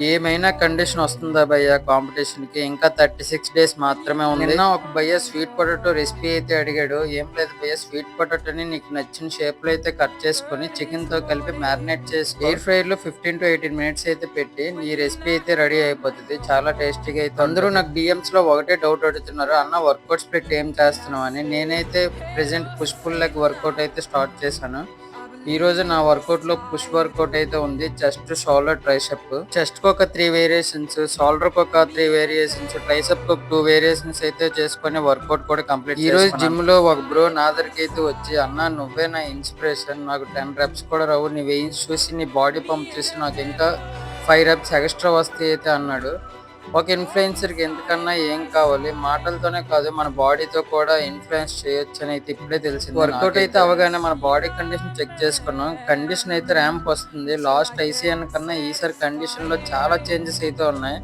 ఏమైనా కండిషన్ వస్తుందా భయ్య కాంపిటీషన్ కి? ఇంకా 36 డేస్ మాత్రమే ఉంది. నిన్న ఒక భయ్య స్వీట్ పొటాటో రెసిపీ అయితే అడిగాడు. ఏం లేదు భయ్య, స్వీట్ పొటాటోని నీకు నచ్చిన షేప్ లో అయితే కట్ చేసుకొని చికెన్ తో కలిపి మ్యారినేట్ చేసి ఎయిర్ ఫ్రైర్ లో 15 to 18 మినిట్స్ అయితే పెట్టి ఈ రెసిపీ అయితే రెడీ అయిపోతుంది. చాలా టేస్టీగా అయితే. అందరూ నాకు డిఎంస్ లో ఒకటే డౌట్ అడుగుతున్నారు, అన్న వర్కౌట్స్ పెట్టి ఏం చేస్తున్నావు అని. నేనైతే present push pull leg workout అయితే స్టార్ట్ చేశాను. ఈ రోజు నా వర్కౌట్ లో పుష్ వర్కౌట్ అయితే ఉంది. Chest, shoulder, tricep. చెస్ట్ కి ఒక 3 వేరియేషన్స్, షోల్డర్ కి ఒక 3 వేరియేషన్స్, ట్రైసెప్ కి ఒక 2 వేరియేషన్స్ అయితే చేసుకుని వర్కౌట్ కూడా కంప్లీట్. ఈ రోజు జిమ్ లో ఒక బ్రో నా దగ్గరికి అయితే వచ్చి, అన్న నువ్వే నా ఇన్స్పిరేషన్, నాకు 10 reps కూడా రావు, నీ వెయిన్స్ చూసి నీ బాడీ పంప్ చూసి నాకు ఇంకా 5 reps ఎక్స్ట్రా వస్తాయి అయితే అన్నాడు. ఒక ఇన్ఫ్లుయెన్సర్ కి ఎంతకన్నా ఏం కావాలి, మాటలతోనే కాదు మన బాడీతో కూడా ఇన్ఫ్లుయెన్స్ చేయొచ్చు అని అయితే ఇప్పుడే తెలిసింది. వర్కౌట్ అయితే అవగానే మన బాడీ కండిషన్ చెక్ చేసుకున్నాం. కండిషన్ అయితే ర్యాంప్ వస్తుంది. లాస్ట్ ఐసీఎన్ కన్నా ఈసారి కండిషన్ లో చాలా చేంజెస్ అయితే ఉన్నాయి.